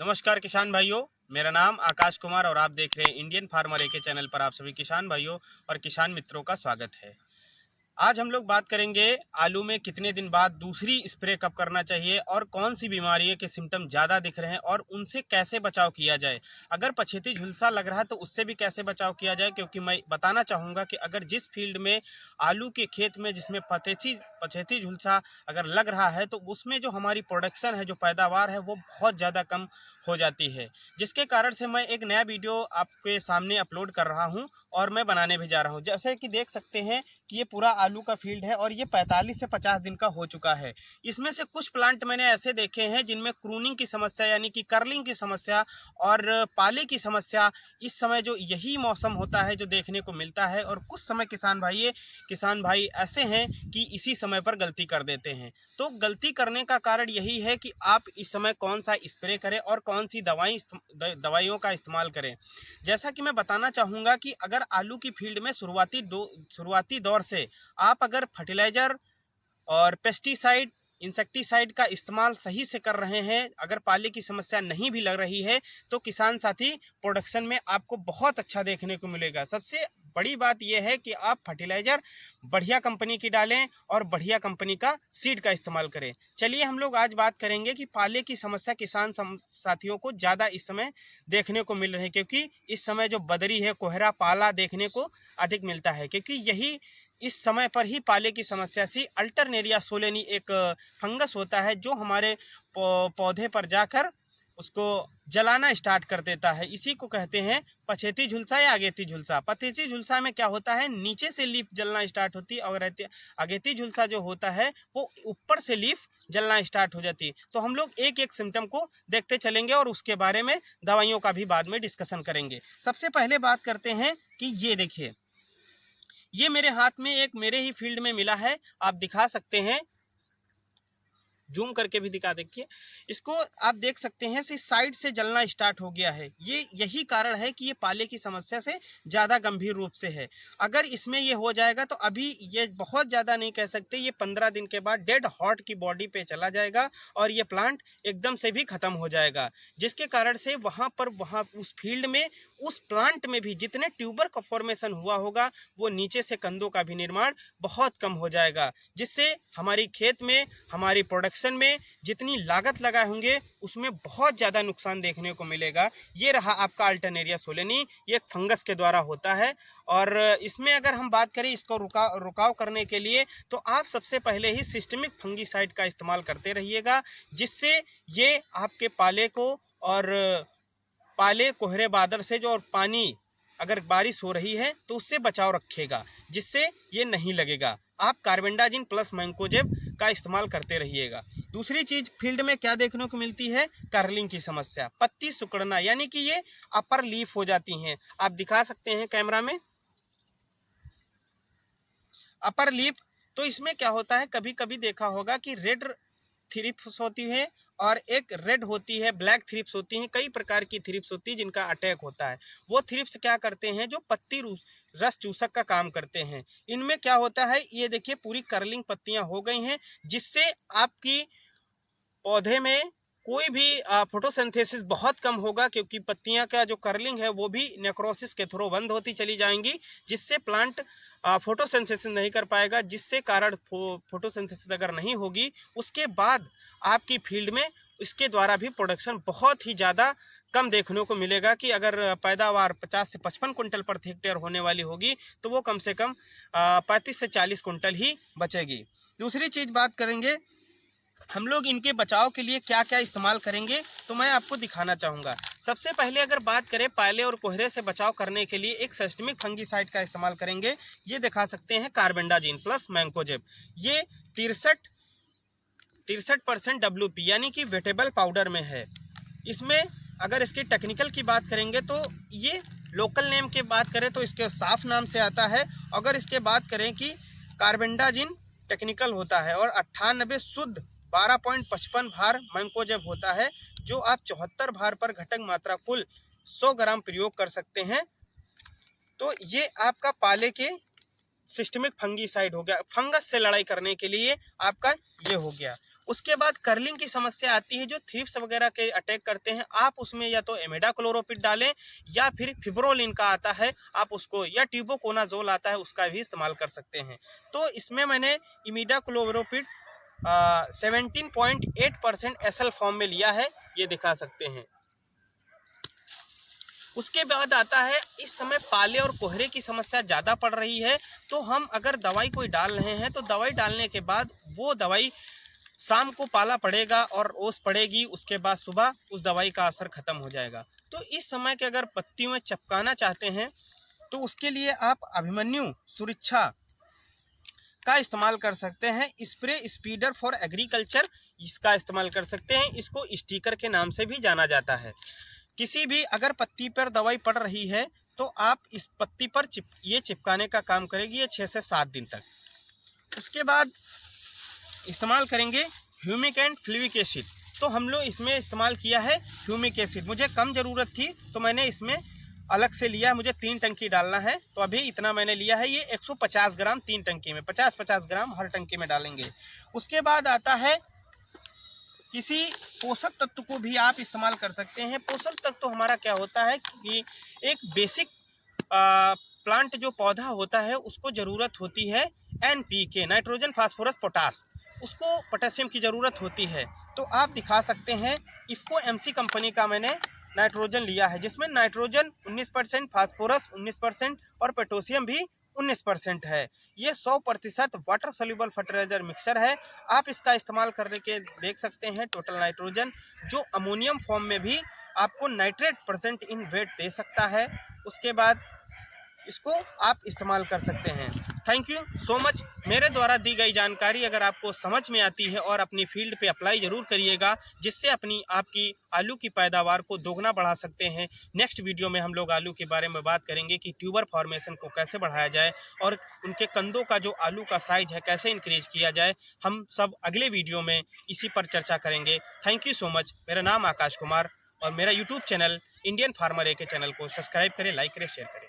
नमस्कार किसान भाइयों। मेरा नाम आकाश कुमार और आप देख रहे हैं इंडियन फार्मर के चैनल पर आप सभी किसान भाइयों और किसान मित्रों का स्वागत है। आज हम लोग बात करेंगे आलू में कितने दिन बाद दूसरी स्प्रे कब करना चाहिए और कौन सी बीमारियों के सिम्टम ज़्यादा दिख रहे हैं और उनसे कैसे बचाव किया जाए। अगर पछेती झुलसा लग रहा है तो उससे भी कैसे बचाव किया जाए, क्योंकि मैं बताना चाहूँगा कि अगर जिस फील्ड में आलू के खेत में जिसमें पछेती झुलसा अगर लग रहा है तो उसमें जो हमारी प्रोडक्शन है, जो पैदावार है, वो बहुत ज़्यादा कम हो जाती है। जिसके कारण से मैं एक नया वीडियो आपके सामने अपलोड कर रहा हूँ और मैं बनाने भी जा रहा हूँ। जैसे कि देख सकते हैं कि ये पूरा आलू का फील्ड है और ये 45 से 50 दिन का हो चुका है। इसमें से कुछ प्लांट मैंने ऐसे देखे हैं जिनमें क्रूनिंग की समस्या यानी कि कर्लिंग की समस्या और पाले की समस्या इस समय जो यही मौसम होता है जो देखने को मिलता है। और कुछ समय किसान भाई ऐसे हैं कि इसी समय पर गलती कर देते हैं। तो गलती करने का कारण यही है कि आप इस समय कौन सा स्प्रे करें और कौन सी दवाइयों का इस्तेमाल करें। जैसा कि मैं बताना चाहूँगा कि अगर आलू की फील्ड में शुरुआती दौर से आप अगर फर्टिलाइज़र और पेस्टिसाइड इंसेक्टिसाइड का इस्तेमाल सही से कर रहे हैं, अगर पाले की समस्या नहीं भी लग रही है, तो किसान साथी प्रोडक्शन में आपको बहुत अच्छा देखने को मिलेगा। सबसे बड़ी बात यह है कि आप फर्टिलाइज़र बढ़िया कंपनी की डालें और बढ़िया कंपनी का सीड का इस्तेमाल करें। चलिए हम लोग आज बात करेंगे कि पाले की समस्या साथियों को ज़्यादा इस समय देखने को मिल रही है, क्योंकि इस समय जो बदरी है, कोहरा, पाला देखने को अधिक मिलता है, क्योंकि यही इस समय पर ही पाले की समस्या सी अल्टरनेरिया सोलेनी एक फंगस होता है जो हमारे पौधे पर जाकर उसको जलाना स्टार्ट कर देता है। इसी को कहते हैं पछेती झुलसा या अगेती झुलसा। पछेती झुलसा में क्या होता है, नीचे से लीफ जलना स्टार्ट होती है और अगेती झुलसा जो होता है वो ऊपर से लीफ जलना स्टार्ट हो जाती है। तो हम लोग एक एक सिम्टम को देखते चलेंगे और उसके बारे में दवाइयों का भी बाद में डिस्कशन करेंगे। सबसे पहले बात करते हैं कि ये देखिए, ये मेरे हाथ में एक मेरे ही फील्ड में मिला है, आप दिखा सकते हैं, जूम करके भी दिखा देखिए इसको। आप देख सकते हैं कि साइड से जलना स्टार्ट हो गया है। यही कारण है कि ये पाले की समस्या से ज़्यादा गंभीर रूप से है। अगर इसमें ये हो जाएगा तो अभी ये बहुत ज़्यादा नहीं कह सकते, ये 15 दिन के बाद डेड हॉट की बॉडी पे चला जाएगा और ये प्लांट एकदम से भी ख़त्म हो जाएगा। जिसके कारण से वहाँ उस फील्ड में, उस प्लांट में भी जितने ट्यूबर का फॉर्मेशन हुआ होगा वो नीचे से कंदों का भी निर्माण बहुत कम हो जाएगा, जिससे हमारी खेत में, हमारी प्रोडक्शन में जितनी लागत लगाए होंगे उसमें बहुत ज़्यादा नुकसान देखने को मिलेगा। ये रहा आपका अल्टरनेरिया सोलेनी, ये एक फंगस के द्वारा होता है। और इसमें अगर हम बात करें इसको रुकाव करने के लिए, तो आप सबसे पहले ही सिस्टमिक फंगीसाइड का इस्तेमाल करते रहिएगा, जिससे ये आपके पाले को और पाले, कोहरे, बादल से जो और पानी अगर बारिश हो रही है तो उससे बचाव रखेगा, जिससे ये नहीं लगेगा। आप कार्बेंडाजिम प्लस मैंकोजेब का इस्तेमाल करते रहिएगा। दूसरी चीज़ फील्ड में क्या देखने को मिलती है, कर्लिंग की समस्या, पत्ती सिकुड़ना, यानी कि ये अपर लीफ हो जाती हैं। आप दिखा सकते हैं कैमरा में अपर लीफ। तो इसमें क्या होता है, कभी कभी देखा होगा कि रेड थ्रिप्स होती है और एक रेड होती है, ब्लैक थ्रिप्स होती हैं। कई प्रकार की थ्रिप्स होती है जिनका अटैक होता है। वो थ्रिप्स क्या करते हैं, जो पत्ती रस चूसक का काम करते हैं। इनमें क्या होता है, ये देखिए पूरी कर्लिंग पत्तियां हो गई हैं, जिससे आपकी पौधे में कोई भी फोटोसिंथेसिस बहुत कम होगा, क्योंकि पत्तियां का जो कर्लिंग है वो भी नेक्रोसिस के थ्रू बंद होती चली जाएंगी, जिससे प्लांट फोटोसिंथेसिस नहीं कर पाएगा। जिससे कारण फोटोसिंथेसिस अगर नहीं होगी, उसके बाद आपकी फील्ड में इसके द्वारा भी प्रोडक्शन बहुत ही ज़्यादा कम देखने को मिलेगा। कि अगर पैदावार 50 से 55 कुंटल प्रति हेक्टेयर होने वाली होगी तो वो कम से कम 35 से 40 कुंटल ही बचेगी। दूसरी चीज़ बात करेंगे हम लोग इनके बचाव के लिए क्या क्या इस्तेमाल करेंगे, तो मैं आपको दिखाना चाहूँगा। सबसे पहले अगर बात करें पाले और कोहरे से बचाव करने के लिए एक सिस्टमिक फंगीसाइड का इस्तेमाल करेंगे। ये दिखा सकते हैं कार्बेंडाजिम प्लस मैंकोजेब। ये 63% WP यानी कि वेटेबल पाउडर में है। इसमें अगर इसकी टेक्निकल की बात करेंगे तो ये लोकल नेम की बात करें तो इसके साफ नाम से आता है। अगर इसके बात करें कि कार्बेंडाजिम टेक्निकल होता है और 98 शुद्ध 12.55 भार मैंकोजेब होता है, जो आप 74 भार पर घटक मात्रा कुल 100 ग्राम प्रयोग कर सकते हैं। तो ये आपका पाले के सिस्टमिक फंगीसाइड हो गया, फंगस से लड़ाई करने के लिए आपका ये हो गया। उसके बाद कर्लिंग की समस्या आती है, जो थ्रिप्स वगैरह के अटैक करते हैं, आप उसमें या तो इमिडाक्लोप्रिड डालें या फिर फिब्रोलिन का आता है आप उसको, या ट्यूबोकोनाजोल आता है उसका भी इस्तेमाल कर सकते हैं। तो इसमें मैंने इमिडाक्लोप्रिड 17.8% एसएल फॉर्म में लिया है, ये दिखा सकते हैं। उसके बाद आता है, इस समय पाले और कोहरे की समस्या ज़्यादा पड़ रही है, तो हम अगर दवाई कोई डाल रहे हैं तो दवाई डालने के बाद वो दवाई शाम को पाला पड़ेगा और ओस पड़ेगी, उसके बाद सुबह उस दवाई का असर खत्म हो जाएगा। तो इस समय के अगर पत्तियों में चिपकाना चाहते हैं तो उसके लिए आप अभिमन्यु सुरक्षा का इस्तेमाल कर सकते हैं। स्प्रे स्पीडर फॉर एग्रीकल्चर इसका इस्तेमाल कर सकते हैं, इसको स्टिकर के नाम से भी जाना जाता है। किसी भी अगर पत्ती पर दवाई पड़ रही है तो आप इस पत्ती पर ये चिपकाने का काम करेगी, ये 6 से 7 दिन तक। उसके बाद इस्तेमाल करेंगे ह्यूमिक एंड फ्लूविक एसिड। तो हम लोग इसमें इस्तेमाल किया है ह्यूमिक एसिड, मुझे कम ज़रूरत थी तो मैंने इसमें अलग से लिया है, मुझे 3 टंकी डालना है तो अभी इतना मैंने लिया है। ये 150 ग्राम 3 टंकी में, 50-50 ग्राम हर टंकी में डालेंगे। उसके बाद आता है, किसी पोषक तत्व को भी आप इस्तेमाल कर सकते हैं। पोषक तत्व हमारा क्या होता है कि एक बेसिक प्लांट जो पौधा होता है उसको ज़रूरत होती है NPK, नाइट्रोजन फास्फोरस पोटास, उसको पोटेशियम की ज़रूरत होती है। तो आप दिखा सकते हैं, इफ़को MC कंपनी का मैंने नाइट्रोजन लिया है, जिसमें नाइट्रोजन 19%, फास्फोरस 19% और पोटेशियम भी 19% है। ये 100% वाटर सोल्यूबल फर्टिलाइजर मिक्सर है। आप इसका इस्तेमाल करने के देख सकते हैं टोटल नाइट्रोजन, जो अमोनियम फॉर्म में भी आपको नाइट्रेट परसेंट इन वेट दे सकता है। उसके बाद इसको आप इस्तेमाल कर सकते हैं। Thank you so much. मेरे द्वारा दी गई जानकारी अगर आपको समझ में आती है और अपनी फील्ड पे अप्लाई ज़रूर करिएगा, जिससे आपकी आलू की पैदावार को दोगुना बढ़ा सकते हैं। नेक्स्ट वीडियो में हम लोग आलू के बारे में बात करेंगे कि ट्यूबर फॉर्मेशन को कैसे बढ़ाया जाए और उनके कंदों का जो आलू का साइज है कैसे इंक्रीज किया जाए। हम सब अगले वीडियो में इसी पर चर्चा करेंगे। Thank you so much. मेरा नाम आकाश कुमार और मेरा YouTube channel Indian farmer AK channel को सब्सक्राइब करें, लाइक करें, शेयर करें।